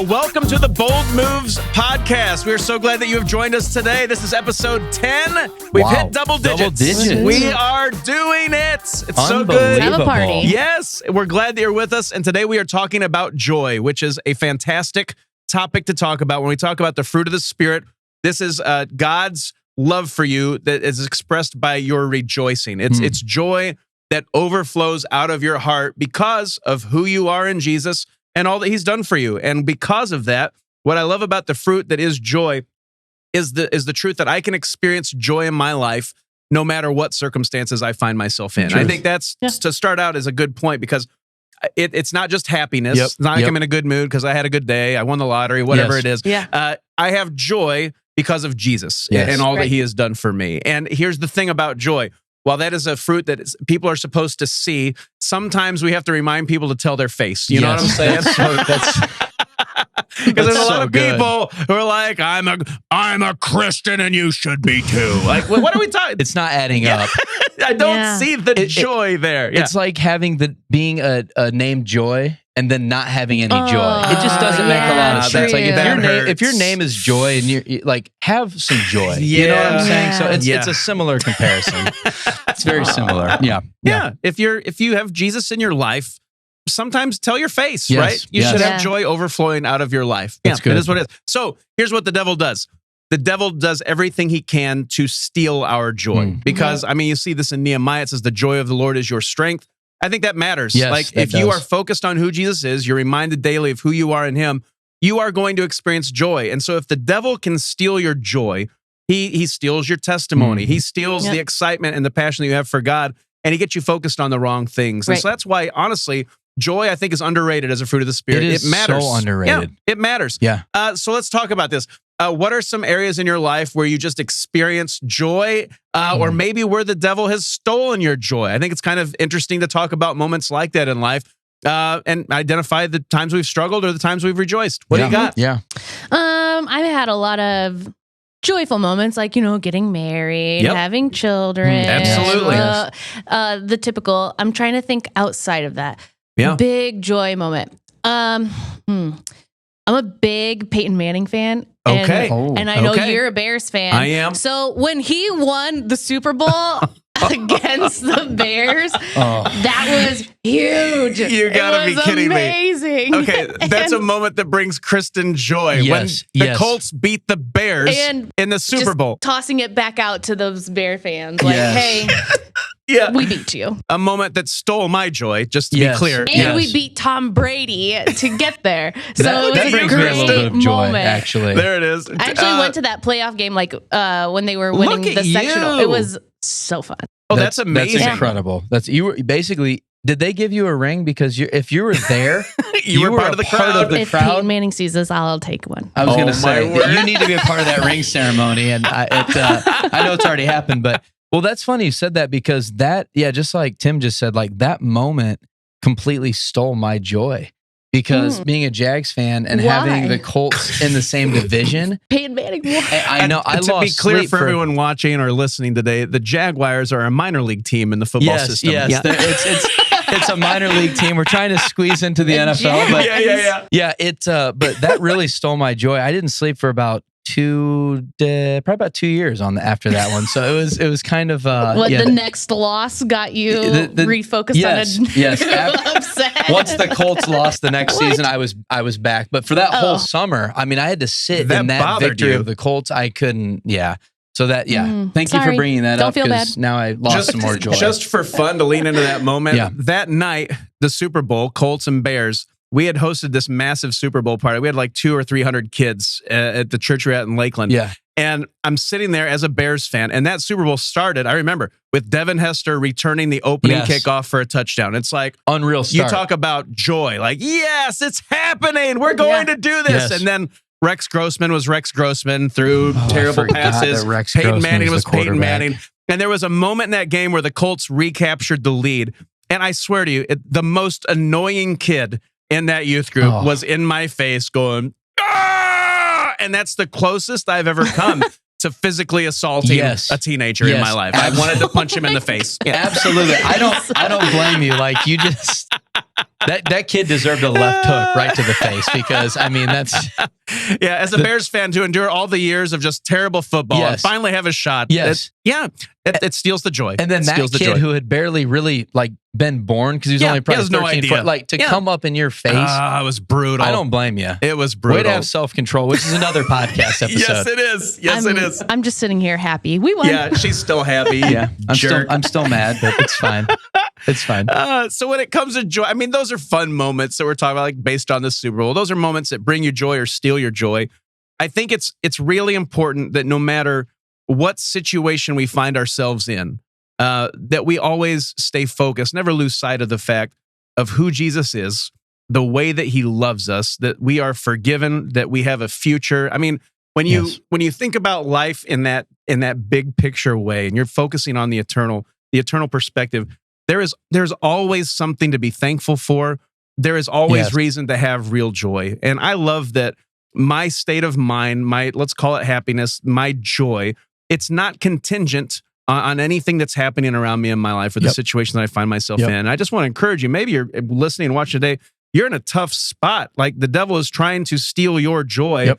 Welcome to the Bold Moves podcast. We are so glad that you have joined us today. This is episode 10. We've hit double digits. We are doing it. It's so good. Have a party. Yes, we're glad that you're with us. And today we are talking about joy, which is a fantastic topic to talk about. When we talk about the fruit of the Spirit, this is God's love for you that is expressed by your rejoicing. It's joy that overflows out of your heart because of who you are in Jesus and all that he's done for you. And because of that, what I love about the fruit that is joy is the truth that I can experience joy in my life no matter what circumstances I find myself in. I think that's, to start out, is a good point, because it's not just happiness. It's not like I'm in a good mood because I had a good day, I won the lottery, whatever it is. I have joy because of Jesus and all that he has done for me. And here's the thing about joy. While that is a fruit that people are supposed to see, sometimes we have to remind people to tell their face. You know what I'm saying? Because there's a lot of people who are like, I'm a Christian and you should be too. Like, what are we talking? It's not adding up. I don't see the joy there. It's like being a named Joy and then not having any joy. It just doesn't make a lot of sense. Like if your name is Joy and you like, have some joy. You know what I'm saying? So it's a similar comparison. It's very similar. Yeah. If you have Jesus in your life, sometimes tell your face, right? You should have joy overflowing out of your life. That's good. It is what it is. So here's what the devil does. The devil does everything he can to steal our joy. Because, I mean, you see this in Nehemiah. It says, the joy of the Lord is your strength. I think that matters. Yes, like, if you are focused on who Jesus is, you're reminded daily of who you are in him, you are going to experience joy. And so if the devil can steal your joy, he steals your testimony. He steals the excitement and the passion that you have for God, and he gets you focused on the wrong things. And so that's why, honestly, joy, I think, is underrated as a fruit of the Spirit. It matters. So underrated. Yeah, it matters. Yeah. So let's talk about this. What are some areas in your life where you just experience joy, or maybe where the devil has stolen your joy? I think it's kind of interesting to talk about moments like that in life, and identify the times we've struggled or the times we've rejoiced. What do you got? Yeah. I've had a lot of joyful moments, like, getting married, having children. Absolutely. The typical. I'm trying to think outside of that. Big joy moment. I'm a big Peyton Manning fan. And I know you're a Bears fan. I am. So when he won the Super Bowl against the Bears, that was huge. You gotta be kidding amazing. me. Okay, that's a moment that brings Kristen joy. When the Colts beat the Bears in the Super Bowl. Tossing it back out to those Bear fans. Like, hey, we beat you. A moment that stole my joy, just to be clear. And we beat Tom Brady to get there. So that brings me a little bit of joy, actually. There it is. I actually went to that playoff game, like when they were winning the sectional. It was so fun. Oh, that's amazing. That's incredible. You were basically. Did they give you a ring because if you were there, you were part of the crowd? If Peyton Manning sees this, I'll take one. I was going to say you need to be a part of that ring ceremony, and I know it's already happened, but that's funny you said that, because just like Tim just said, like, that moment completely stole my joy. Because being a Jags fan and having the Colts in the same division, Peyton Manning won. I know. To be clear for everyone watching or listening today, the Jaguars are a minor league team in the football system. Yes, it's a minor league team. We're trying to squeeze into the NFL, but but that really stole my joy. I didn't sleep for about probably about 2 years after that one. So it was kind of the next loss got you refocused on it. Upset. Once the Colts lost the next season, I was back. But for that whole summer, I mean, I had to sit in that victory of the Colts. I couldn't. So that, thank you for bringing that up, because now I lost some more joy. Just for fun, to lean into that moment, that night, the Super Bowl, Colts and Bears, we had hosted this massive Super Bowl party. We had like 200 or 300 kids at the church we're at in Lakeland. And I'm sitting there as a Bears fan, and that Super Bowl started, I remember, with Devin Hester returning the opening kickoff for a touchdown. It's like, unreal start. You talk about joy. Like, yes, it's happening. We're going to do this. And then Rex Grossman was Rex Grossman through terrible passes. Peyton Manning was Peyton Manning. And there was a moment in that game where the Colts recaptured the lead. And I swear to you, the most annoying kid in that youth group was in my face going, "Ah!" And that's the closest I've ever come to physically assaulting a teenager in my life. I wanted to punch him in the face. Absolutely. I don't blame you. Like, you just That kid deserved a left hook right to the face because, I mean, that's... Yeah, as a Bears fan, to endure all the years of just terrible football and finally have a shot. Yes. It steals the joy. And then that kid who had barely really been born because he was only probably 13, no idea. To come up in your face. It was brutal. I don't blame you. It was brutal. Way to have self-control, which is another podcast episode. Yes, it is. It is. I'm just sitting here happy. We won. Yeah, she's still happy. Yeah, I'm still mad, but it's fine. It's fine. So when it comes to joy, I mean, those are fun moments that we're talking about, like based on the Super Bowl. Those are moments that bring you joy or steal your joy. I think it's really important that no matter what situation we find ourselves in, that we always stay focused, never lose sight of the fact of who Jesus is, the way that he loves us, that we are forgiven, that we have a future. I mean, when you think about life in that big picture way, and you're focusing on the eternal perspective, there's always something to be thankful for. There is always reason to have real joy. And I love that my state of mind, let's call it happiness, my joy, it's not contingent on anything that's happening around me in my life or the situation that I find myself in. I just want to encourage you, maybe you're listening and watching today, you're in a tough spot. Like the devil is trying to steal your joy.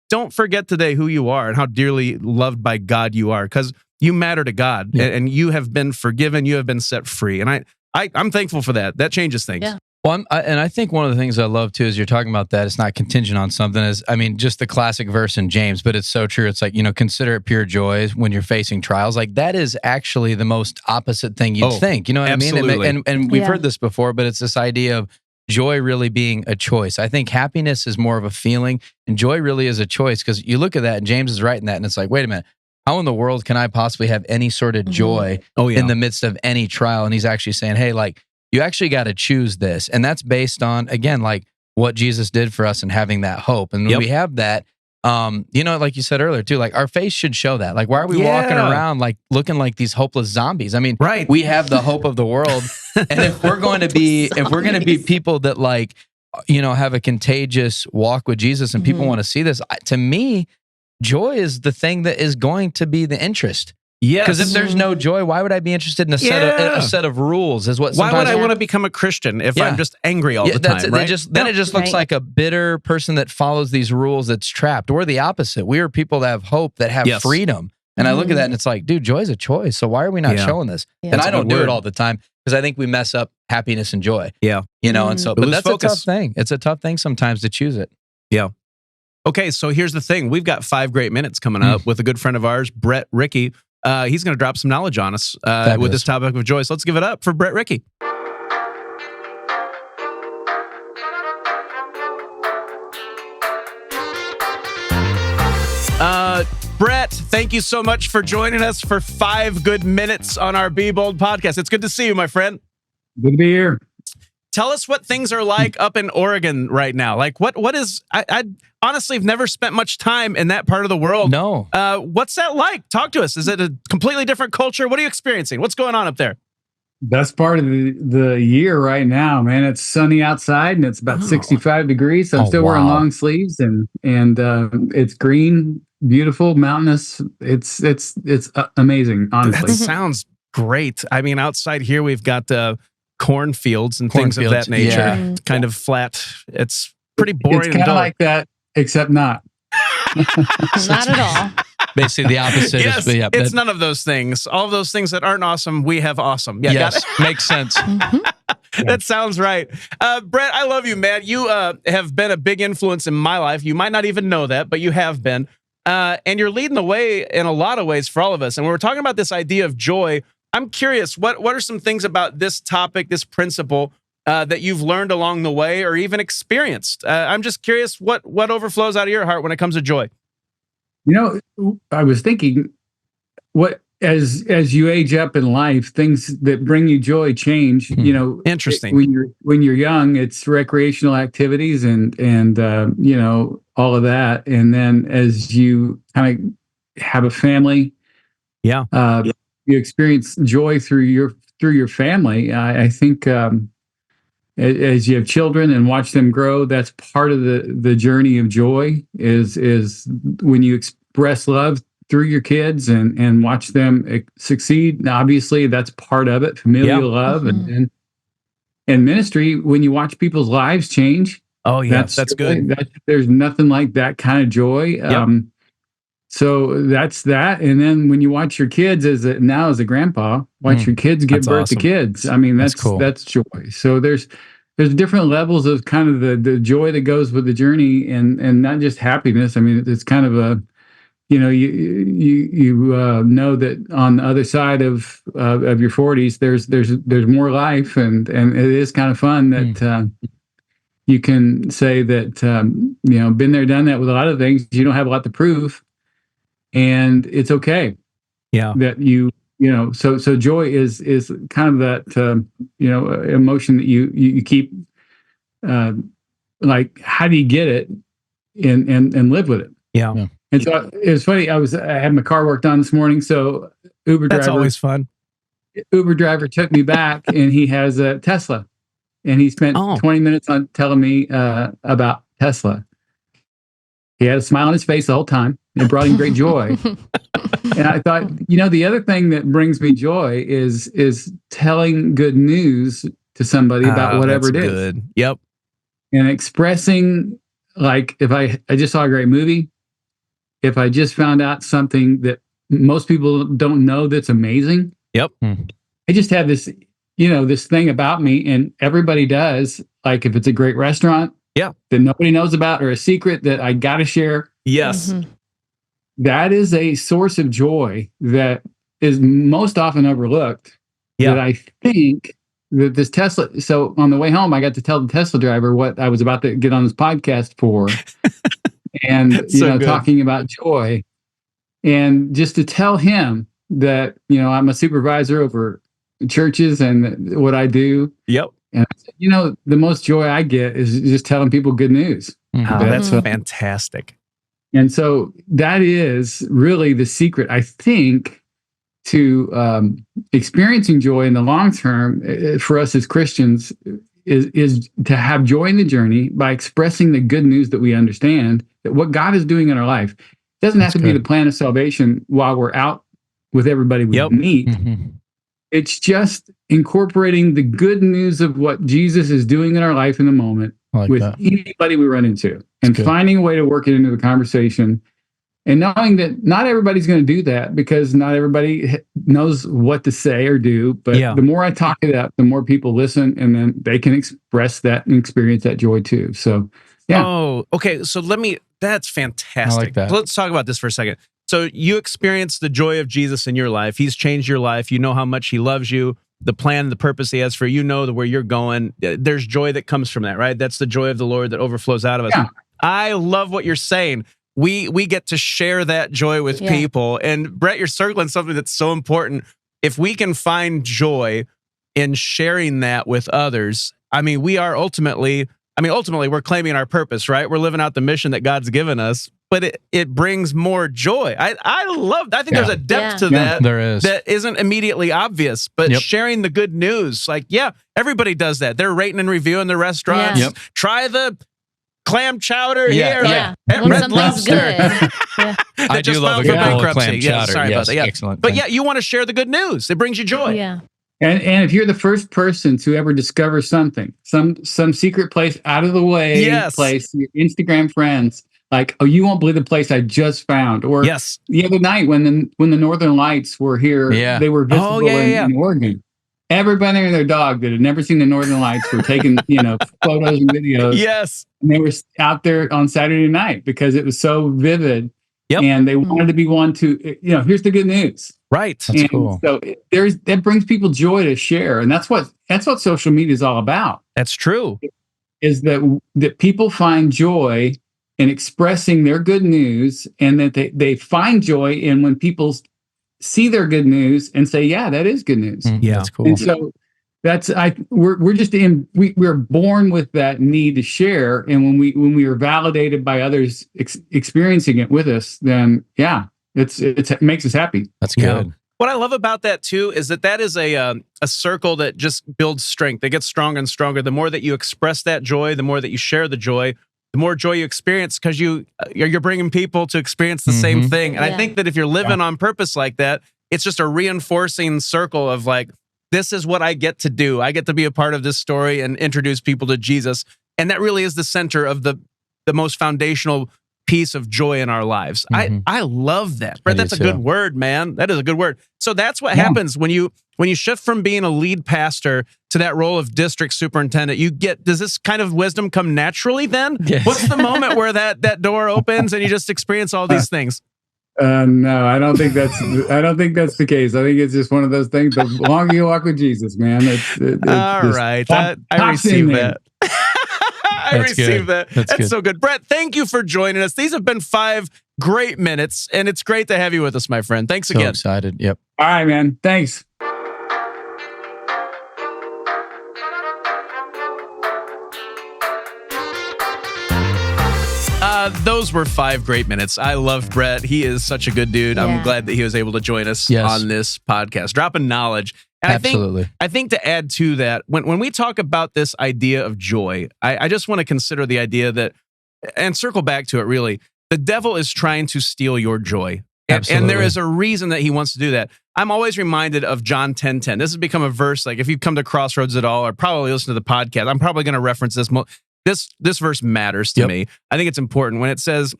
Don't forget today who you are and how dearly loved by God you are, because you matter to God and you have been forgiven. You have been set free. And I'm thankful for that. That changes things. Yeah. Well, and I think one of the things I love too is you're talking about that it's not contingent on something. Just the classic verse in James, but it's so true. It's like, consider it pure joy when you're facing trials. Like that is actually the most opposite thing you'd think. You know what absolutely. I mean? And we've heard this before, but it's this idea of joy really being a choice. I think happiness is more of a feeling, and joy really is a choice, because you look at that, and James is writing that, and it's like, wait a minute. How in the world can I possibly have any sort of joy in the midst of any trial? And he's actually saying, hey, like, you actually got to choose this. And that's based on, again, like what Jesus did for us and having that hope. And when we have that, like you said earlier too, like our face should show that. Like, why are we walking around like looking like these hopeless zombies? I mean, we have the hope of the world. And if we're going to be people that like, have a contagious walk with Jesus and people want to see this, to me, joy is the thing that is going to be the interest. Yes. Because if there's no joy, why would I be interested in a set of rules? Is what. Why would I want to become a Christian if I'm just angry all the time? Right? It just looks like a bitter person that follows these rules that's trapped. We're the opposite. We are people that have hope, that have freedom. And I look at that and it's like, dude, joy is a choice. So why are we not showing this? Yeah. And I don't do it all the time because I think we mess up happiness and joy. Yeah. And so, but that's a tough thing. It's a tough thing sometimes to choose it. Yeah. Okay, so here's the thing. We've got 5 great minutes coming up with a good friend of ours, Brett Rickey. He's going to drop some knowledge on us with this topic of joy. So let's give it up for Brett Rickey. Brett, thank you so much for joining us for 5 good minutes on our Be Bold podcast. It's good to see you, my friend. Good to be here. Tell us what things are like up in Oregon right now. Like what is, I honestly have never spent much time in that part of the world. No. What's that like? Talk to us. Is it a completely different culture? What are you experiencing? What's going on up there? Best part of the year right now, man. It's sunny outside and it's about 65 degrees. So I'm still wearing long sleeves and it's green, beautiful, mountainous. It's amazing, honestly. That sounds great. I mean, outside here, we've got cornfields and things of that nature. Yeah. Kind of flat. It's pretty boring. It's kind of like that, except not. Not at all. Basically the opposite. Yes, it's none of those things. All of those things that aren't awesome, we have awesome. Yeah, yes, makes sense. That sounds right. Brett, I love you, man. You have been a big influence in my life. You might not even know that, but you have been. And you're leading the way in a lot of ways for all of us. And when we're talking about this idea of joy, I'm curious, what are some things about this topic, this principle, that you've learned along the way or even experienced? I'm just curious what overflows out of your heart when it comes to joy. I was thinking, as you age up in life, things that bring you joy change. Interesting. When you're young, it's recreational activities and all of that, and then as you kind of have a family, you experience joy through your family. I think as you have children and watch them grow, that's part of the journey of joy. Is when you express love through your kids and watch them succeed. Now, obviously, that's part of it, familial love, and in ministry, when you watch people's lives change. Oh yeah, that's good. There's nothing like that kind of joy. Yep. So that's that. And then when you watch your kids as a grandpa, watch your kids give birth to kids. I mean, that's cool. That's joy. So there's different levels of kind of the joy that goes with the journey, and not just happiness. I mean, it's kind of a, you know that on the other side of your 40s, there's more life, and it is kind of fun that you can say that been there, done that with a lot of things. You don't have a lot to prove, and it's okay. Yeah, that so joy is kind of that emotion that you keep, like, how do you get it and live with it? Yeah. And so it was funny. I had my car worked on this morning, so That's always fun. Uber driver took me back, and he has a Tesla, and he spent 20 minutes on telling me about Tesla. He had a smile on his face the whole time. It brought him great joy. And I thought, the other thing that brings me joy is telling good news to somebody about whatever it is. Good. Yep. And expressing, like, if I just saw a great movie, if I just found out something that most people don't know that's amazing. Yep. I just have this, this thing about me, and everybody does. Like, if it's a great restaurant, that nobody knows about, or a secret that I got to share. Yes. That is a source of joy that is most often overlooked. That I think that this Tesla. So on the way home, I got to tell the Tesla driver what I was about to get on this podcast for. And talking about joy, and just to tell him that I'm a supervisor over churches and what I do. Yep. And the most joy I get is just telling people good news. That's fantastic. And so that is really the secret, I think, to experiencing joy in the long term for us as Christians, is to have joy in the journey by expressing the good news that we understand, that what God is doing in our life. It doesn't have to be the plan of salvation while we're out with everybody we meet. It's just incorporating the good news of what Jesus is doing in our life in the moment with anybody we run into, and finding a way to work it into the conversation, and knowing that not everybody's going to do that, because not everybody knows what to say or do. But the more I talk it up, the more people listen, and then they can express that and experience that joy too. So, yeah. Oh, okay. So that's fantastic. I like that. Let's talk about this for a second. So you experience the joy of Jesus in your life. He's changed your life. You know how much he loves you, the plan, the purpose he has for you, where you're going. There's joy that comes from that, right? That's the joy of the Lord that overflows out of us. Yeah. I love what you're saying. We get to share that joy with people. And Brett, you're circling something that's so important. If we can find joy in sharing that with others, I mean, ultimately we're claiming our purpose, right? We're living out the mission that God's given us, but it brings more joy. I think there's a depth to that. There is. That isn't immediately obvious, but sharing the good news, like, everybody does that. They're rating and reviewing the restaurants. Yep. Try the clam chowder here. When something's good. I do love a good bowl of clam chowder. Sorry about that. Yeah. Excellent. But you want to share the good news. It brings you joy. Yeah. And if you're the first person to ever discover something, some secret place, out of the way place, your Instagram friends, like, oh, you won't believe the place I just found. Or the other night when the Northern Lights were here, they were visible in Oregon. Everybody and their dog that had never seen the Northern Lights were taking, photos and videos. Yes. And they were out there on Saturday night because it was so vivid. Yep. And they wanted to be one to, here's the good news. Right. That's cool. So that brings people joy to share. And that's what social media is all about. That's true. Is that people find joy in expressing their good news, and that they find joy in when people see their good news and say, yeah, that is good news. Yeah, that's cool. And so we're born with that need to share. And when we are validated by others experiencing it with us, then it makes us happy. That's good. Yeah. What I love about that too is that is a circle that just builds strength. It gets stronger and stronger. The more that you express that joy, the more that you share the joy, the more joy you experience, because you're bringing people to experience the same thing. And I think that if you're living on purpose like that, it's just a reinforcing circle of, like, this is what I get to do. I get to be a part of this story and introduce people to Jesus. And that really is the center of the most foundational piece of joy in our lives. I love that. Brett, that's a good word, man. That is a good word. So that's what happens when you shift from being a lead pastor to that role of district superintendent. Does this kind of wisdom come naturally then? Yes. What's the moment where that door opens and you just experience all these things? No, I don't think that's the case. I think it's just one of those things. The longer you walk with Jesus, man, all right. I receive that. I received that. That's so good. Brett, thank you for joining us. These have been 5 great minutes, and it's great to have you with us, my friend. Thanks again. So excited. Yep. All right, man. Thanks. Those were 5 great minutes. I love Brett. He is such a good dude. Yeah. I'm glad that he was able to join us on this podcast, dropping knowledge. And absolutely. I think to add to that, when we talk about this idea of joy, I just want to consider the idea that, and circle back to it really, the devil is trying to steal your joy. And there is a reason that he wants to do that. I'm always reminded of John 10:10. This has become a verse, like if you come to Crossroads at all, or probably listen to the podcast, I'm probably going to reference this. This verse matters to me. I think it's important when it says,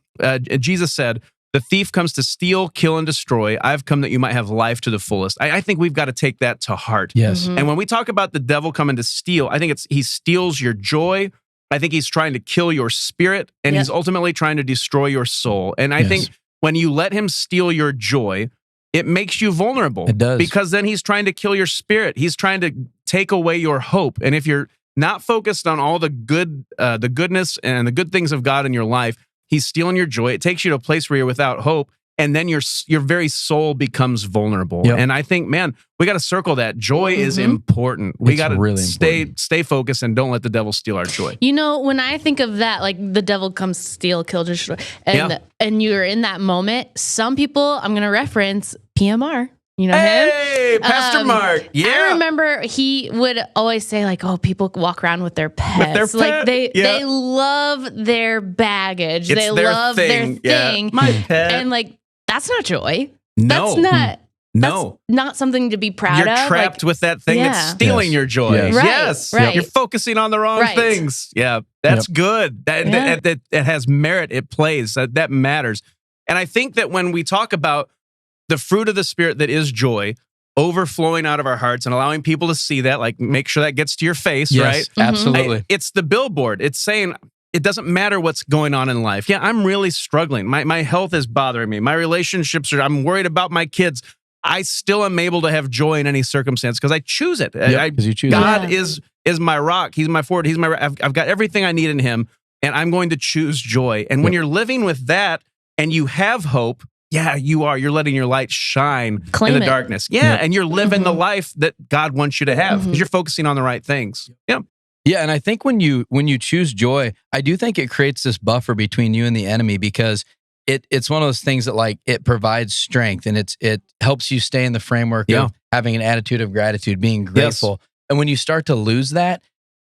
Jesus said, "The thief comes to steal, kill, and destroy. I've come that you might have life to the fullest." I think we've got to take that to heart. Yes. And when we talk about the devil coming to steal, I think he steals your joy. I think he's trying to kill your spirit, and he's ultimately trying to destroy your soul. And I think when you let him steal your joy, it makes you vulnerable. It does. Because then he's trying to kill your spirit. He's trying to take away your hope. And if you're not focused on all the goodness and the good things of God in your life, he's stealing your joy. It takes you to a place where you're without hope, and then your very soul becomes vulnerable. Yep. And I think, man, we got to circle that. Joy is important. We got to really stay focused and don't let the devil steal our joy. You know, when I think of that, like the devil comes to steal, kill, destroy, and you're in that moment, some people, I'm going to reference PMR. You know him? Hey, Pastor Mark. Yeah. I remember he would always say, like, oh, people walk around with their pets. Like they love their baggage. They love their thing. My pet. And like, that's not joy. No. That's not something to be proud of. You're trapped with that thing that's stealing your joy. Yes. Yes. Right. You're focusing on the wrong things. Yeah. That's good. That has merit. It plays. That matters. And I think that when we talk about the fruit of the Spirit that is joy overflowing out of our hearts and allowing people to see that, like make sure that gets to your face, right? Absolutely. It's the billboard. It's saying it doesn't matter what's going on in life. Yeah, I'm really struggling. My health is bothering me. My relationships I'm worried about my kids. I still am able to have joy in any circumstance because I choose it. Because you choose God is my rock. He's my forward. I've got everything I need in him, and I'm going to choose joy. And when you're living with that and you have hope, yeah, you are. You're letting your light shine in the darkness. Yeah, and you're living the life that God wants you to have because you're focusing on the right things. Yeah. Yeah, and I think when you choose joy, I do think it creates this buffer between you and the enemy because it's one of those things that like it provides strength and it helps you stay in the framework of having an attitude of gratitude, being grateful. Yes. And when you start to lose that,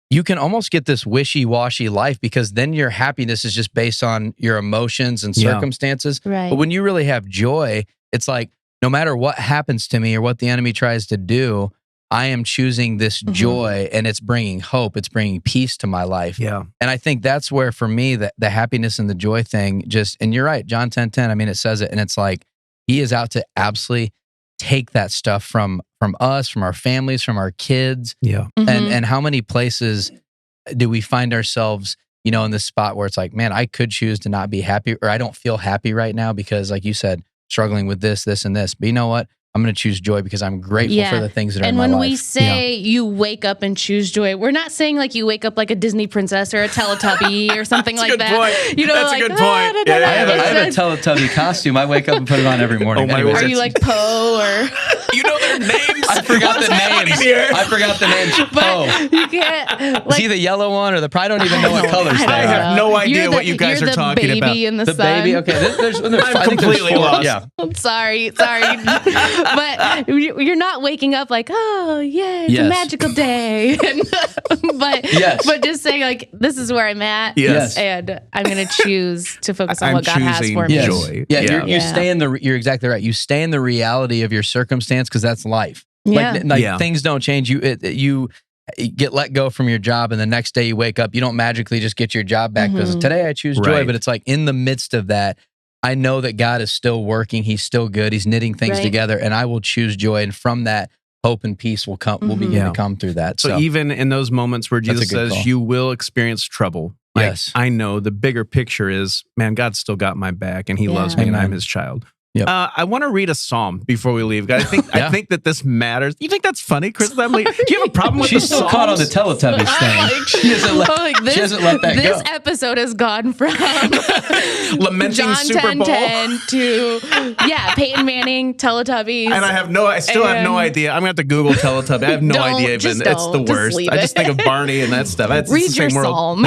you can almost get this wishy-washy life because then your happiness is just based on your emotions and circumstances. Right. But when you really have joy, it's like no matter what happens to me or what the enemy tries to do, I am choosing this joy and it's bringing hope. It's bringing peace to my life. Yeah. And I think that's where for me, the happiness and the joy thing and you're right, John 10:10, I mean, it says it and it's like, he is out to absolutely take that stuff from us, from our families, from our kids. Yeah. And how many places do we find ourselves, in this spot where it's like, man, I could choose to not be happy or I don't feel happy right now because like you said, struggling with this, and this. But you know what? I'm going to choose joy because I'm grateful for the things that are in my life. And when we say you wake up and choose joy, we're not saying like you wake up like a Disney princess or a Teletubby or something like that. Point. That's like, a good point. I have a Teletubby costume. I wake up and put it on every morning. Are you like Poe or? You know their names? I forgot the names. I forgot the names. But you can't. Is he the yellow one or the? I don't even know what colors they are. I have no idea what you guys are talking about. The baby. Okay, I'm completely lost. Yeah. I'm sorry, but you're not waking up like, oh yeah, it's a magical day. but just saying like, this is where I'm at. Yes. And I'm going to choose to focus on what God has for me. Joy. Yeah. You stay in you're exactly right. You stay in the reality of your circumstance because that's life. Yeah. Things don't change. You get let go from your job, and the next day you wake up, you don't magically just get your job back because today I choose joy. But it's like in the midst of that, I know that God is still working. He's still good. He's knitting things together, and I will choose joy. And from that, hope and peace will begin to come through that. So even in those moments where Jesus says you will experience trouble, yes, I know the bigger picture is, man, God's still got my back, and He loves me, and I'm His child. Yep. I want to read a psalm before we leave. I think that this matters. You think that's funny, Chris? I'm like, do you have a problem with She's still caught on the Teletubbies thing. She hasn't let that go. This episode has gone from lamenting John Super Bowl 10 to Peyton Manning, Teletubbies. And I still have no idea. I'm gonna have to Google Teletubbies. I have no idea, but it's the worst. I just think of Barney and that stuff. Read your psalm.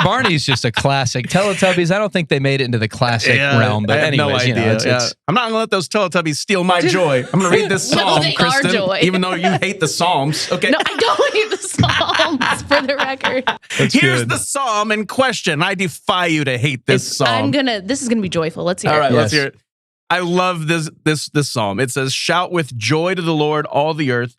Barney's just a classic. Teletubbies, I don't think they made it into the classic realm. But anyways, no idea. I'm not going to let those Teletubbies steal my joy. I'm going to read this psalm, Kristen, even though you hate the Psalms. Okay. No, I don't hate the Psalms, for the record. Here's the psalm in question. I defy you to hate this psalm. This is going to be joyful. Let's hear it. All right, let's hear it. I love this psalm. It says, shout with joy to the Lord, all the earth.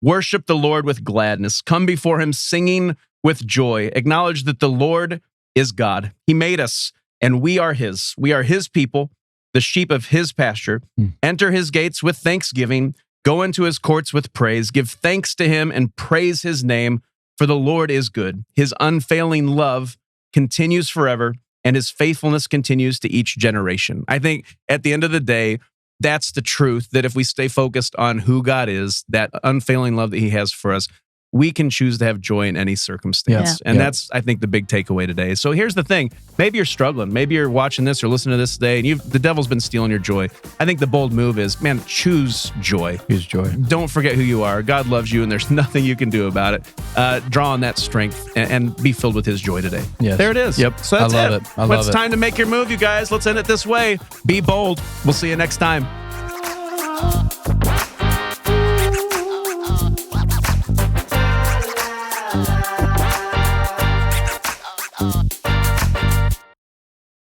Worship the Lord with gladness. Come before Him singing with joy. Acknowledge that the Lord is God. He made us, and we are His. We are His people, the sheep of His pasture. Enter His gates with thanksgiving. Go into His courts with praise. Give thanks to Him and praise His name, for the Lord is good. His unfailing love continues forever, and His faithfulness continues to each generation. I think at the end of the day, that's the truth, that if we stay focused on who God is, that unfailing love that He has for us, we can choose to have joy in any circumstance. And that's, I think, the big takeaway today. So here's the thing. Maybe you're struggling. Maybe you're watching this or listening to this today, and the devil's been stealing your joy. I think the bold move is, man, choose joy. Choose joy. Don't forget who you are. God loves you, and there's nothing you can do about it. Draw on that strength and be filled with His joy today. Yes. There it is. Yep. So that's I love it. It's time to make your move, you guys. Let's end it this way. Be bold. We'll see you next time.